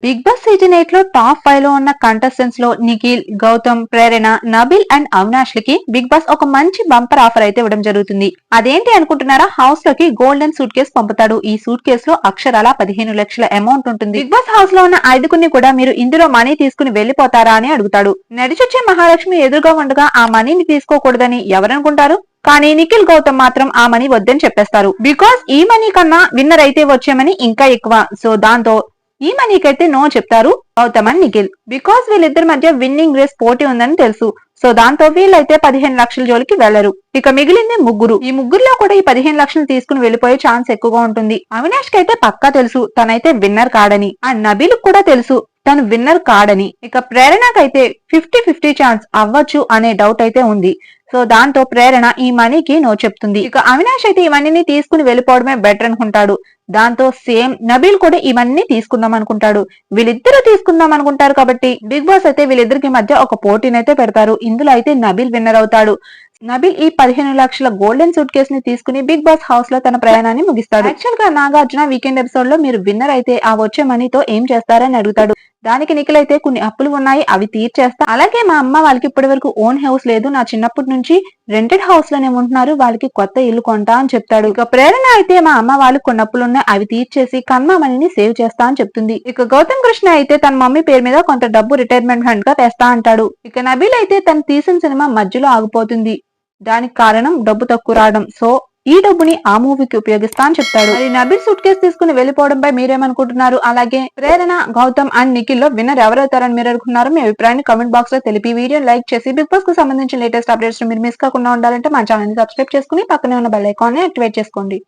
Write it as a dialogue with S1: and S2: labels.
S1: Big boss season 8 లో top 5 లో ఉన్న కంటెస్టెంట్స్ లో నిఖిల్, గౌతమ్, ప్రేరణ, నబిల్ అండ్ అవినాష్ లకి బిగ్ బాస్ ఒక మంచి బంపర్ ఆఫర్ అయితే ఇవ్వడం జరుగుతుంది. అదేంటి అనుకుంటున్నారా? హౌస్ లోకి గోల్డెన్ సూట్ కేసు పంపుతాడు. ఈ సూట్ కేసులో అక్షరాల 15 లక్షల అమౌంట్ ఉంటుంది. బిగ్ బాస్ హౌస్ లో ఉన్న ఐదుగురిని కూడా మీరు ఇందులో మనీ తీసుకుని వెళ్లిపోతారా అని అడుగుతాడు. నడిచొచ్చే మహాలక్ష్మి ఎదురుగా ఉండగా ఆ మనీని తీసుకోకూడదని ఎవరనుకుంటారు? కానీ నిఖిల్, గౌతమ్ మాత్రం ఆ మనీ వద్దని చెప్పేస్తారు. బికాస్ ఈ మనీ కన్నా విన్నర్ అయితే వచ్చే మనీ ఇంకా ఎక్కువ. సో దాంతో ఈ మనీకైతే నో చెప్తారు గౌతమ్ అండ్ నిఖిల్. బికాస్ వీళ్ళిద్దరి మధ్య విన్నింగ్ రేస్ పోటీ ఉందని తెలుసు. సో దాంతో వీళ్ళైతే 15 లక్షల జోలికి వెళ్లరు. ఇక మిగిలింది ముగ్గురు. ఈ ముగ్గురులో కూడా ఈ 15 లక్షలు తీసుకుని వెళ్లిపోయే ఛాన్స్ ఎక్కువగా ఉంటుంది. అవినాష్ కైతే పక్కా తెలుసు తనైతే విన్నర్ కాడని. అండ్ నబీల్ కూడా తెలుసు తను విన్నర్ కాడని. ఇక ప్రేరణకైతే 50-50 ఛాన్స్ అవ్వచ్చు అనే డౌట్ అయితే ఉంది. సో దాంతో ప్రేరణ ఈ మనీకి నో చెప్తుంది. ఇక అవినాష్ అయితే ఈ మనీని తీసుకుని వెళ్లిపోవడమే బెటర్ అనుకుంటాడు. దాంతో సేమ్ నబీల్ కూడా ఇవన్నీ తీసుకుందాం అనుకుంటాడు. వీళ్ళిద్దరూ తీసుకుందాం అనుకుంటారు కాబట్టి బిగ్ బాస్ అయితే వీళ్ళిద్దరికి మధ్య ఒక పోటీనైతే పెడతారు. ఇందులో అయితే నబీల్ విన్నర్ అవుతాడు. నబీల్ ఈ 15 లక్షల గోల్డెన్ సూట్ కేసు ని తీసుకుని బిగ్ బాస్ హౌస్ లో తన ప్రయాణాన్ని ముగిస్తాడు. యాక్చువల్ గా నాగార్జున వీకెండ్ ఎపిసోడ్ లో మీరు విన్నర్ అయితే ఆ వచ్చే మనీతో ఏం చేస్తారని అడుగుతాడు. దానికి నిఖిల్ అయితే కొన్ని అప్పులు ఉన్నాయి, అవి తీర్చేస్తా. అలాగే మా అమ్మ వాళ్ళకి ఇప్పటి వరకు ఓన్ హౌస్ లేదు, నా చిన్నప్పటి నుంచి రెంటెడ్ హౌస్ లోనే ఉంటున్నారు, వాళ్ళకి కొత్త ఇల్లు కొంటా అని చెప్తాడు. ఇక ప్రేరణ అయితే మా అమ్మ వాళ్ళకి కొన్ని అప్పులున్నాయి, అవి తీర్చేసి కన్నా మనీని సేవ్ చేస్తా అని చెప్తుంది. ఇక గౌతమ్ కృష్ణ అయితే తన మమ్మీ పేరు మీద కొంత డబ్బు రిటైర్మెంట్ ఫండ్ గా తెస్తా అంటాడు. ఇక నబీల్ అయితే తను తీసిన సినిమా మధ్యలో ఆగిపోతుంది. దానికి కారణం డబ్బు తక్కువ రావడం. సో ఈ డబ్బుని ఆ మూవీకి ఉపయోగిస్తా అని చెప్తాడు. మరి నబీల్ సూట్ కేసు తీసుకుని వెళ్లిపోవడంపై మీరేమనుకుంటున్నారు? అలాగే ప్రేరణ, గౌతమ్ అండ్ నిఖిల్ లో విన్నర్ ఎవరవుతారని మీరు అనుకున్నారు? మీ అభిప్రాయాన్ని కామెంట్ బాక్స్ లో తెలిపి వీడియో లైక్ చేసి బిగ్ బాస్ కు సంబంధించిన లేటెస్ట్ అప్డేట్స్ మీరు మిస్ కాకుండా ఉండాలంటే మా ఛానల్ ని సబ్స్క్రైబ్ చేసుకుని పక్కనే ఉన్న బెల్ ఐకాన్ ని యాక్టివేట్ చేసుకోండి.